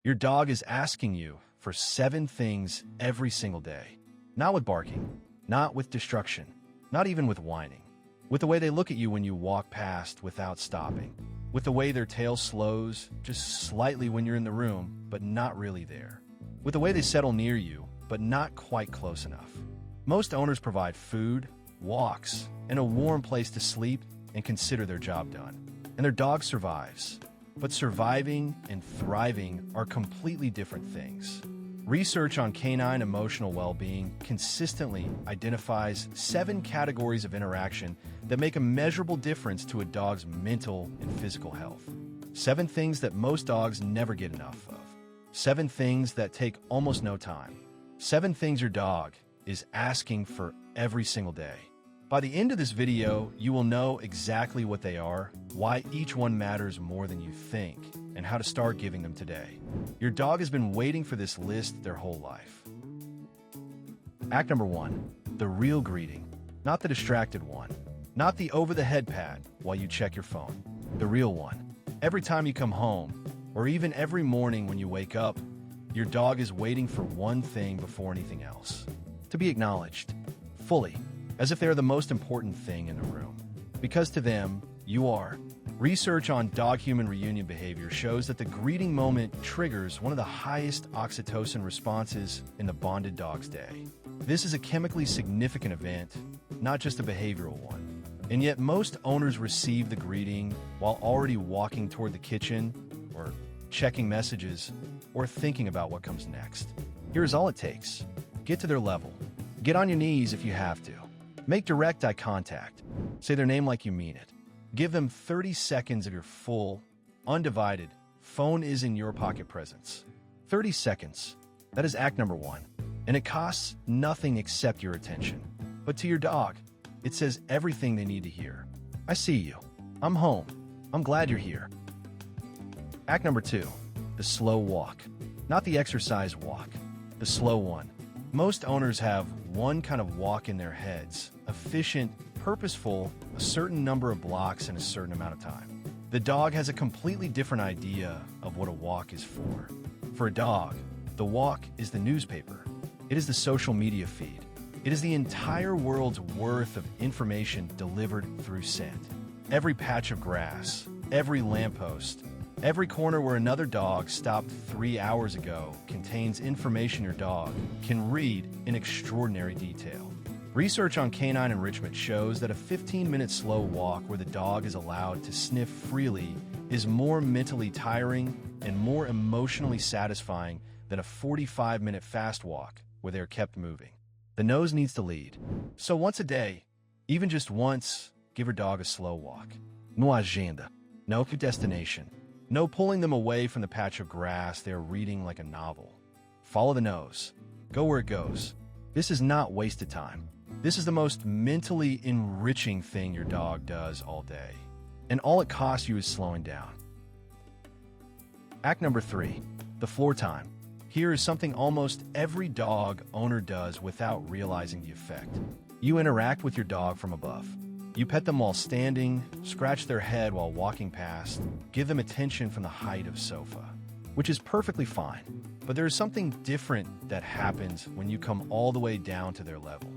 Your dog is asking you for 7 things every single day. Not with barking, not with destruction, not even with whining. With the way they look at you when you walk past without stopping. With the way their tail slows just slightly when you're in the room, but not really there. With the way they settle near you, but not quite close enough. Most owners provide food, walks, and a warm place to sleep and consider their job done. And their dog survives. But surviving and thriving are completely different things. Research on canine emotional well-being consistently identifies 7 categories of interaction that make a measurable difference to a dog's mental and physical health. 7 things that most dogs never get enough of. 7 things that take almost no time. 7 things your dog is asking for every single day. By the end of this video, you will know exactly what they are, why each one matters more than you think, and how to start giving them today. Your dog has been waiting for this list their whole life. Act number 1, the real greeting. Not the distracted one. Not the over-the-head pat while you check your phone. The real one. Every time you come home, or even every morning when you wake up, your dog is waiting for one thing before anything else. To be acknowledged, fully, as if they are the most important thing in the room. Because to them, you are. Research on dog-human reunion behavior shows that the greeting moment triggers one of the highest oxytocin responses in the bonded dog's day. This is a chemically significant event, not just a behavioral one. And yet most owners receive the greeting while already walking toward the kitchen, or checking messages, or thinking about what comes next. Here's all it takes. Get to their level. Get on your knees if you have to. Make direct eye contact. Say their name like you mean it. Give them 30 seconds of your full, undivided, phone is in your pocket presence. 30 seconds. That is act number 1. And it costs nothing except your attention. But to your dog, it says everything they need to hear. I see you. I'm home. I'm glad you're here. Act number 2, the slow walk. Not the exercise walk, the slow one. Most owners have one kind of walk in their heads, efficient, purposeful, a certain number of blocks in a certain amount of time. The dog has a completely different idea of what a walk is for. For a dog, the walk is the newspaper. It is the social media feed. It is the entire world's worth of information delivered through scent. Every patch of grass, every lamppost, every corner where another dog stopped 3 hours ago contains information your dog can read in extraordinary detail. Research on canine enrichment shows that a 15-minute slow walk where the dog is allowed to sniff freely is more mentally tiring and more emotionally satisfying than a 45-minute fast walk where they are kept moving. The nose needs to lead. So once a day, even just once, give your dog a slow walk. No agenda. No destination. No pulling them away from the patch of grass they are reading like a novel. Follow the nose. Go where it goes. This is not wasted time. This is the most mentally enriching thing your dog does all day. And all it costs you is slowing down. Act number 3, the floor time. Here is something almost every dog owner does without realizing the effect. You interact with your dog from above. You pet them while standing, scratch their head while walking past, give them attention from the height of sofa, which is perfectly fine. But there is something different that happens when you come all the way down to their level.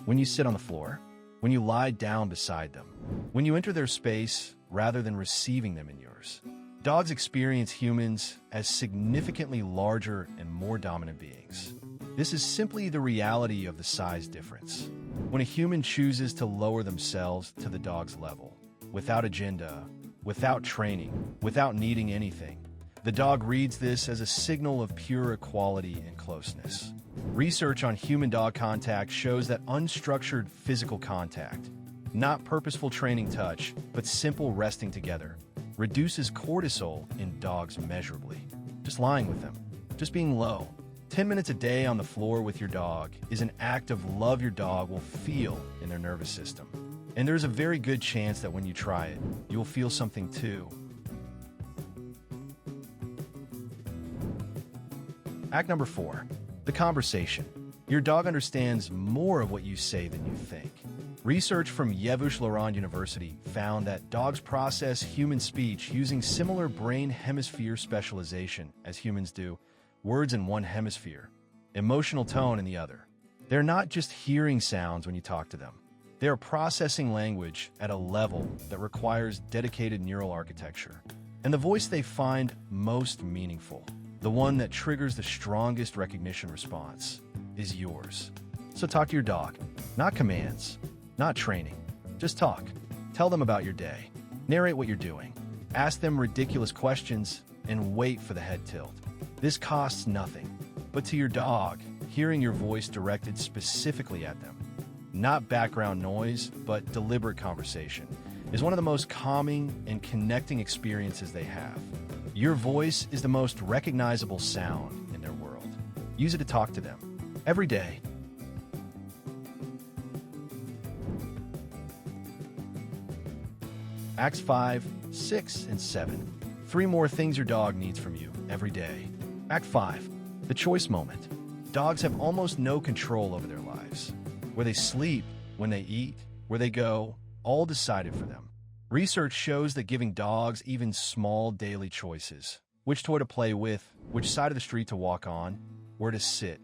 When you sit on the floor, when you lie down beside them, when you enter their space rather than receiving them in yours. Dogs experience humans as significantly larger and more dominant beings. This is simply the reality of the size difference. When a human chooses to lower themselves to the dog's level, without agenda, without training, without needing anything, the dog reads this as a signal of pure equality and closeness. Research on human-dog contact shows that unstructured physical contact, not purposeful training touch, but simple resting together, reduces cortisol in dogs measurably. Just lying with them, just being low. 10 minutes a day on the floor with your dog is an act of love your dog will feel in their nervous system. And there's a very good chance that when you try it, you will feel something too. Act number 4, the conversation. Your dog understands more of what you say than you think. Research from Yevouche-Laurent University found that dogs process human speech using similar brain hemisphere specialization as humans do, words in one hemisphere, emotional tone in the other. They're not just hearing sounds when you talk to them. They are processing language at a level that requires dedicated neural architecture. And the voice they find most meaningful, the one that triggers the strongest recognition response, is yours. So talk to your dog, not commands, not training. Just talk. Tell them about your day. Narrate what you're doing. Ask them ridiculous questions and wait for the head tilt. This costs nothing. But to your dog, hearing your voice directed specifically at them, not background noise, but deliberate conversation, is one of the most calming and connecting experiences they have. Your voice is the most recognizable sound in their world. Use it to talk to them every day. Acts 5, 6, and 7. 3 more things your dog needs from you every day. Act 5. The choice moment. Dogs have almost no control over their lives. Where they sleep, when they eat, where they go, all decided for them. Research shows that giving dogs even small daily choices, which toy to play with, which side of the street to walk on, where to sit,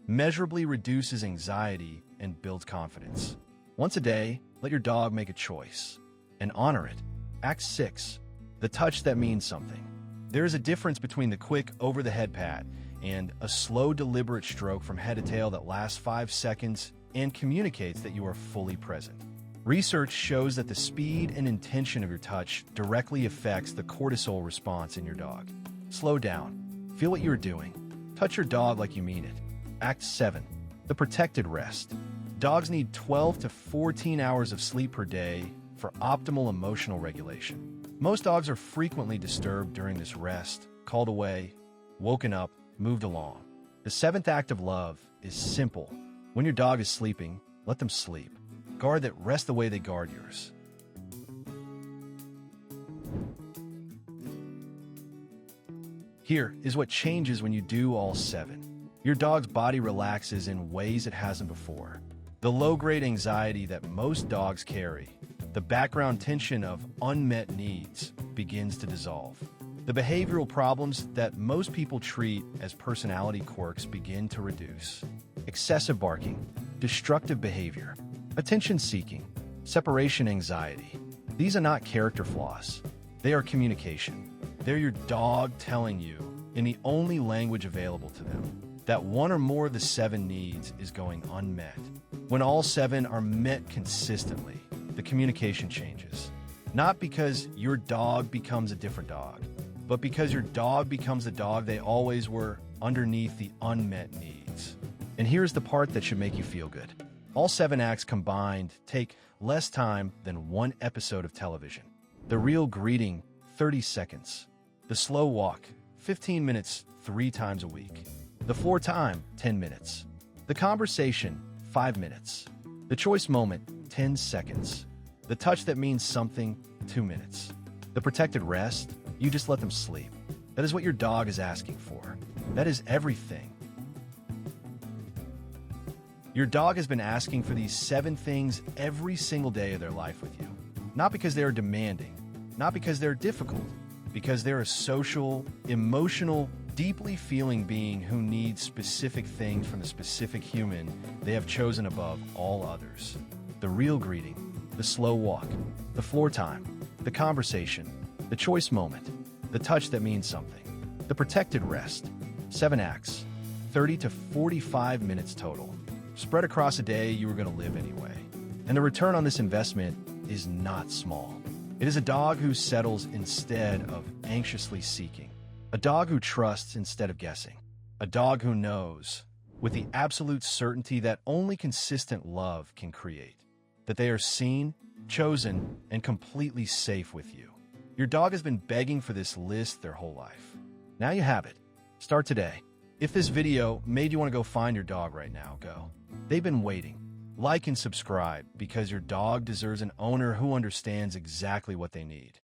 measurably reduces anxiety and builds confidence. Once a day, let your dog make a choice and honor it. Act 6. The touch that means something. There is a difference between the quick over-the-head pat and a slow, deliberate stroke from head to tail that lasts 5 seconds and communicates that you are fully present. Research shows that the speed and intention of your touch directly affects the cortisol response in your dog. Slow down. Feel what you are doing. Touch your dog like you mean it. Act 7. The protected rest. Dogs need 12 to 14 hours of sleep per day for optimal emotional regulation. Most dogs are frequently disturbed during this rest, called away, woken up, moved along. The 7th act of love is simple. When your dog is sleeping, let them sleep. Guard that rest the way they guard yours. Here is what changes when you do all 7. Your dog's body relaxes in ways it hasn't before. The low-grade anxiety that most dogs carry, the background tension of unmet needs, begins to dissolve. The behavioral problems that most people treat as personality quirks begin to reduce. Excessive barking, destructive behavior, attention-seeking, separation anxiety. These are not character flaws. They are communication. They're your dog telling you, in the only language available to them, that one or more of the 7 needs is going unmet. When all 7 are met consistently, the communication changes. Not because your dog becomes a different dog, but because your dog becomes the dog they always were underneath the unmet needs. And here's the part that should make you feel good. All 7 acts combined take less time than 1 episode of television. The real greeting, 30 seconds. The slow walk, 15 minutes 3 times a week. The floor time, 10 minutes. The conversation, 5 minutes. The choice moment, 10 seconds. The touch that means something, 2 minutes. The protected rest, you just let them sleep. That is what your dog is asking for. That is everything. Your dog has been asking for these 7 things every single day of their life with you. Not because they are demanding, not because they're difficult, because they're a social, emotional, deeply feeling being who needs specific things from the specific human they have chosen above all others. The real greeting, the slow walk, the floor time, the conversation, the choice moment, the touch that means something, the protected rest. 7 acts, 30 to 45 minutes total, spread across a day you were going to live anyway. And the return on this investment is not small. It is a dog who settles instead of anxiously seeking. A dog who trusts instead of guessing. A dog who knows, with the absolute certainty that only consistent love can create, that they are seen, chosen, and completely safe with you. Your dog has been begging for this list their whole life. Now you have it. Start today. If this video made you want to go find your dog right now, go. They've been waiting. Like and subscribe because your dog deserves an owner who understands exactly what they need.